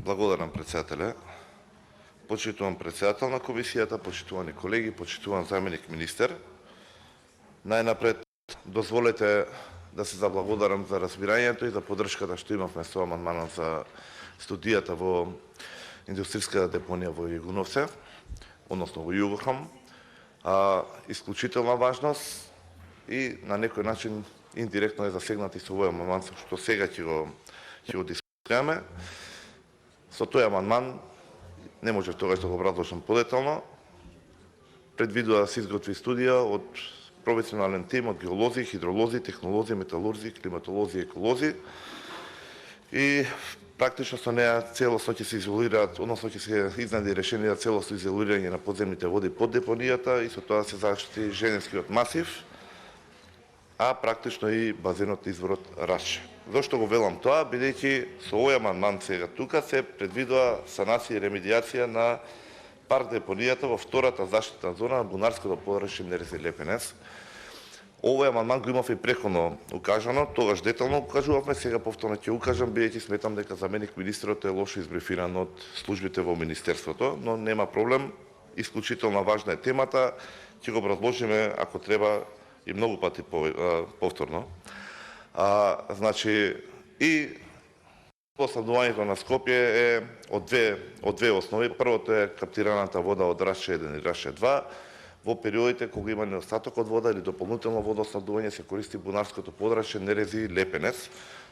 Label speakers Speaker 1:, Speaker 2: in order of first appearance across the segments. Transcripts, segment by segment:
Speaker 1: Благодарам, председателе. Почитувам председател на комисијата, почитувани колеги, почитуван заменик министер. Најнапред дозволете да се заблагодарам за разбирањето и за поддршката што имавме со амандманот за студијата во индустријската депонија во Јегуновце, односно во Југохам. Исклучителна важност и на некој начин индиректно е засегнат и со овој амандман што сега ќе го дискутираме. Со тој амандман не можев тогаш да го образложам подетално. Предвидува да се изготви студија од професионален тим од геолози, хидролози, технолози, металурзи, климатолози и еколози. И практично со неа целосно ќе се изолираат, односно ќе се изнајде решение за целосно изолирање на подземните води под депонијата и со тоа се заштити Женевскиот масив, а практично и базенот изворот Рашче. Зошто го велам тоа? Бидејќи со овој амандман сега тука се предвидува санација и ремедијација на парк депонијата во втората заштитна зона на бунарското подрачје Нерези Лепенец. Овој амандман го имав и претходно укажано, тогаш детално укажувавме, сега повторно ќе укажам, бидејќи сметам дека заменик министерот е лошо избрифиран од службите во министерството, но нема проблем, исклучително важна е темата, ќе го образложиме ако треба и многу пати повторно. Значи, и поснабдувањето на Скопје е од две основи. Првото е каптираната вода од Рашче 1 и Рашче 2. Во периодите кога има недостаток од вода или дополнително водоснабдување се користи бунарското подрачје Нерези Лепенец.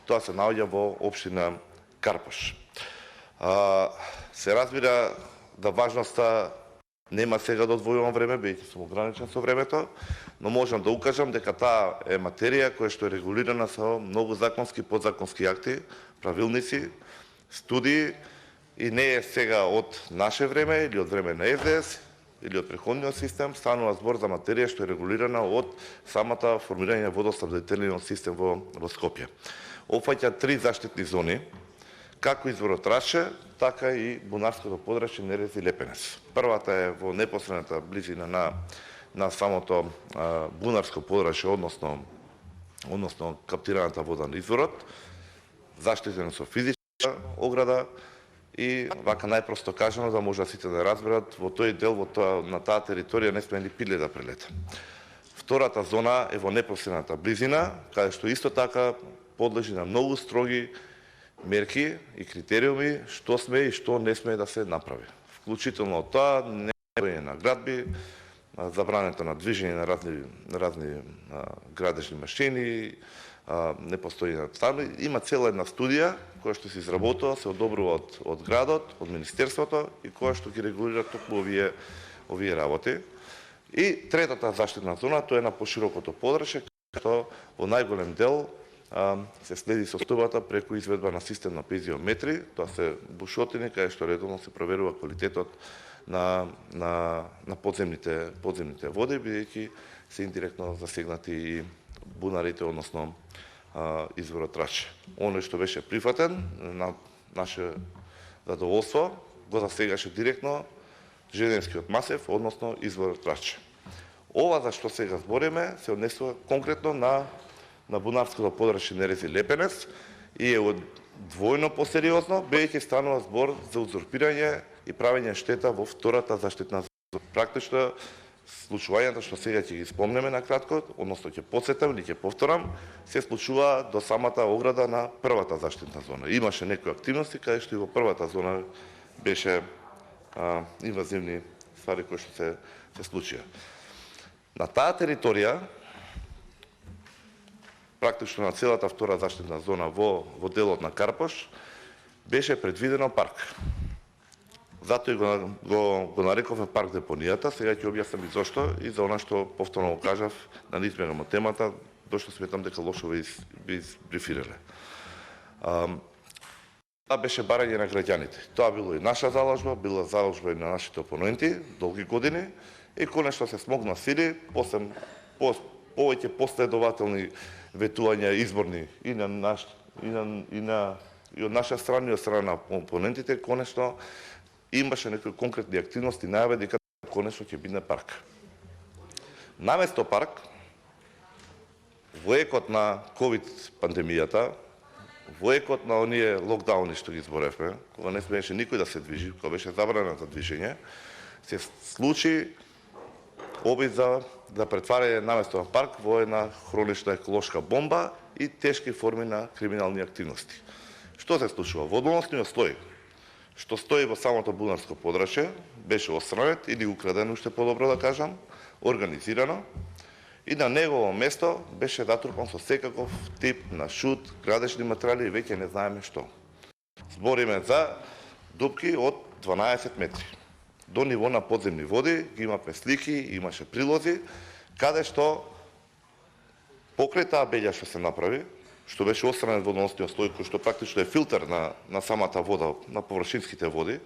Speaker 1: Тоа се наоѓа во општина Карпош. Се разбира да важноста нема сега да одвојувам време, бидејќи сум ограничен со времето, но можам да укажам дека таа е материја која што е регулирана со многу законски и подзаконски акти, правилници, студии и не е сега од наше време или од време на СДС или од претходниот систем, станува збор за материја што е регулирана од самата формирање водоснабдителниот систем во Скопје. Опфаќа 3 заштитни зони, како изворот Рашче, така и бунарското подрачје Нерези Лепенец. Првата е во непосредната близина на самото бунарско подрачје, односно каптираната вода на изворот, заштитено со физичка ограда и вака најпросто кажано да може сите да разберат, во тој дел на таа територија не сме ни пиле да прелета. Втората зона е во непосредната близина, каде што исто така подлежи на многу строги мерки и критериуми што сме и што не сме да се направи. Вклучително од тоа не на градби, забрането на движење на разни градежни машини, не постои на там. Има цела една студија која што се изработува, се одобрува од градот, од министерството и која што ги регулира токму овие работи. И третата заштитна зона, тоа е на поширокото подрачје, што во најголем дел се следи состојбата преку изведба на систем на пезиометри, тоа се бушотини каде што редовно се проверува квалитетот на подземните води, бидејќи се индиректно засегнати и бунарите, односно изворот Рашче. Оној што беше прифатен на наше задоволство го засегаше директно Женевскиот масив, односно изворот Рашче. Ова за што сега збориме се однесува конкретно на бунарското подрачје Нерези Лепенец и е двојно посериозно, бидејќи станува збор за узурпирање и правење штета во втората заштитна зона. Практично случувањата што сега ќе ги спомнеме на кратко, односно ќе потсетам или ќе повторам, се случува до самата ограда на првата заштитна зона. Имаше некои активности каде што и во првата зона беше инвазивни ствари кои што се случија. На таа територија практично на целата втора заштитна зона во делот на Карпош беше предвидено парк. Затоа и го нарековме парк депонијата, сега ќе објаснам и зошто и за она што повторно го кажав на низ темата, дошто сметам дека лошо ви брифирале. Тоа беше барање на граѓаните. Тоа било и наша заложба, била заложба и на нашите опоненти долги години и конечно се смогна сили, повеќе последователни ветувања изборни и од наша страна и од страна на опонентите, конечно имаше некои конкретни активности, најаве дека конечно ќе биде парк. Наместо парк, во екот на ковид пандемијата, во екот на оние локдауни што ги зборевме, кога не смееше никој да се движи, кога беше забранено за движење, се случи обид за претварање наместовен парк во една хронична еколошка бомба и тешки форми на криминални активности. Што се случува? Водоносниот слој, што стои во самото бунарско подрачје, беше отстранет или украден, уште подобро да кажам, организирано, и на негово место беше затрупан со секаков тип на шут, градежни материјали и веќе не знаеме што. Збориме за дупки од 12 метри. До ниво на подземни води, ги имаме слики, имаше прилози, каде што покрај таа беља што се направи, што беше отстранен водоносниот слој, кој што практично е филтер на самата вода, на површинските води,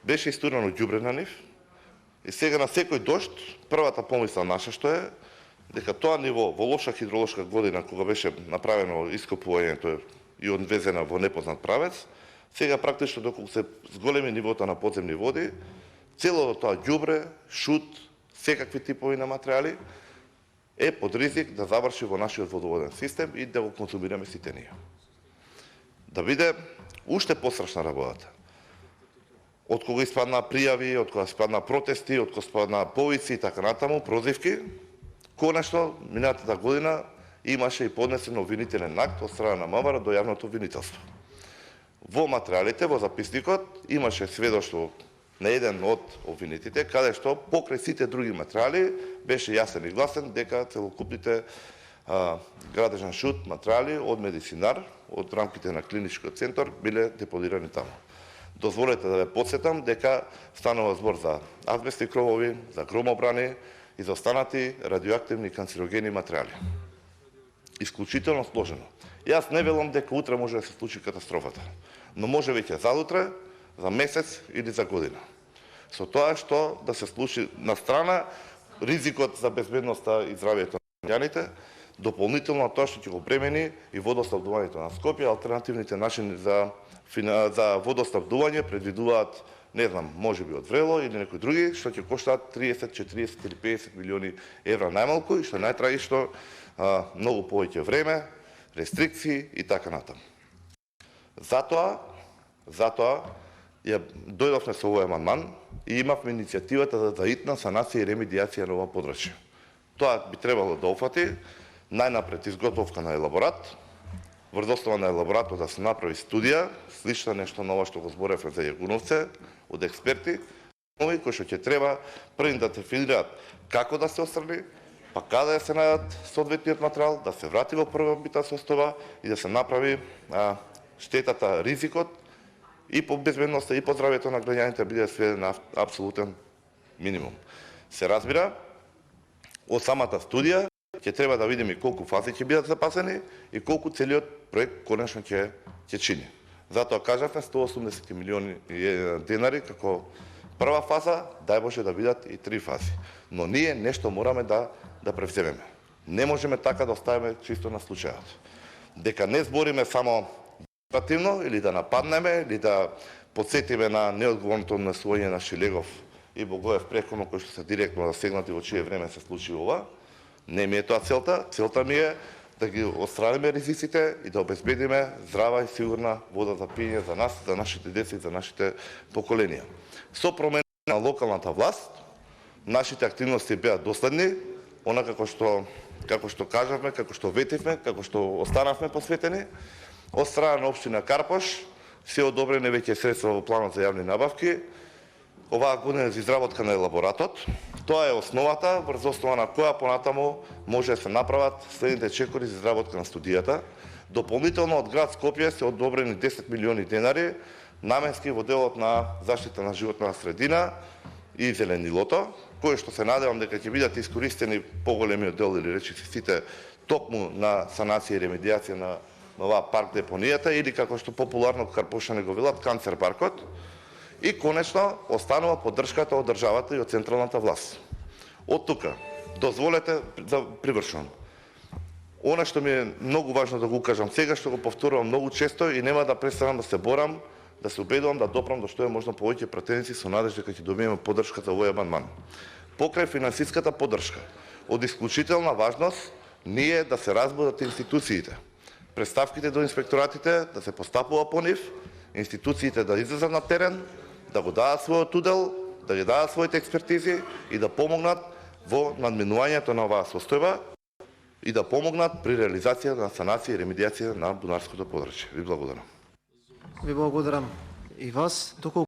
Speaker 1: беше истурено ѓубре на нив, и сега на секој дожд, првата помисла наша што е, дека тоа ниво во лоша хидролошка година, кога беше направено ископувањето и одвезена во непознат правец, сега практично доколку се зголеми нивото на подземни води, целото тоа ѓубре, шут, секакви типови на материјали, е под ризик да заврши во нашиот водоводен систем и да го консумираме сите ние. Да биде уште пострашна работата. Од кога испадна пријави, од кога испадна протести, од кога испадна повици и така натаму, прозивки, конечно, минатата година имаше и поднесен обвинителен акт од страна на МВР до јавното обвинителство. Во материјалите, во записникот, имаше сведоштво на еден од обвинетите, каде што покрај сите други материјали беше јасен и гласен дека целокупните градежен шут материјали од медицинар, од рамките на клиничкиот центар, биле депонирани таму. Дозволете да ве потсетам дека станува збор за азбестни кровови, за громобрани и за останати радиоактивни канцерогени материјали. Исклучително сложено. Јас не велам дека утре може да се случи катастрофата, но може веќе задутре, за месец или за година. Со тоа што да се случи на страна ризикот за безбедноста и здравјето на граѓаните, дополнително тоа што ќе го бремени и водоснабдувањето на Скопје, алтернативните начини за водоснабдување предвидуваат, не знам, можеби од Врело или некои други, што ќе коштаат 30, 40 или 50 милиони евра најмалку и што најтрагично многу повеќе време, рестрикции и така натаму. Затоа ја дојдовме со овој амандман и имавме иницијативата за итна санација и ремедијација на ова подрачје. Тоа би требало да опфати најнапред изготовка на елаборат, врз основа на елаборатот да се направи студија, слична нешто на ова што го зборевме за Јагуновце, од експерти, кои што ќе треба први да дефинираат како да се отстрани, па каде да се најдат соодветниот материјал, да се врати во првобитна состава и да се направи штетата, ризикот и по безбедноста и по здравјето на граѓаните биде сведен на апсолутен минимум. Се разбира, од самата студија ќе треба да видиме колку фази ќе бидат запасени и колку целиот проект конечно ќе чини. Затоа кажавме 180 милиони денари како прва фаза, дај Боже да бидат и 3 фази. Но ние нешто мораме да превземеме. Не можеме така да оставиме чисто на случајот. Дека не збориме само административно или да нападнеме или да подсетиме на неодговорното однесување на Шилегов и Богоев претходно, кои што се директно засегнати во чие време се случи ова. Не ми е тоа целта. Целта ми е да ги отстраниме ризиците и да обезбедиме здрава и сигурна вода за пиење за нас, за нашите деца и за нашите поколенија. Со промена на локалната власт, нашите активности беа доследни, онака како што кажавме, како што ветивме, како што останавме посветени. Од страна на општина Карпош се одобрени веќе средства во планот за јавни набавки. Оваа година за изработка на елаборатот. Тоа е основата врз основа на која понатаму може да се направат следните чекори за изработка на студијата. Дополнително од град Скопје се одобрени 10 милиони денари наменски во делот на заштита на животна средина и зеленилото, кои што се надевам дека ќе бидат искористени поголемиот дел или речиси сите токму на санација и ремедијација на оваа парк депонијата или како што популарно карпошани го велат канцер паркот. И конечно останува поддршката од државата и од централната власт. Од тука дозволете да привршувам. Она што ми е многу важно да го кажам сега, што го повторувам многу често и нема да престанам да се борам, да се убедувам да допрам до што е можно повеќе пратеници со надежда дека ќе добиеме поддршката во овој амандман. Покрај финансиската поддршка, од исклучителна важност ние да се разбудат институциите. представките до инспекторатите да се постапува по нив, институциите да излезат на терен, да го дадат својот удел, да ги дадат своите експертизи и да помогнат во надминувањето на оваа состојба и да помогнат при реализација на санација и ремедиација на бунарското подрачје. Ви благодарам.
Speaker 2: Ви благодарам и вас. Доколку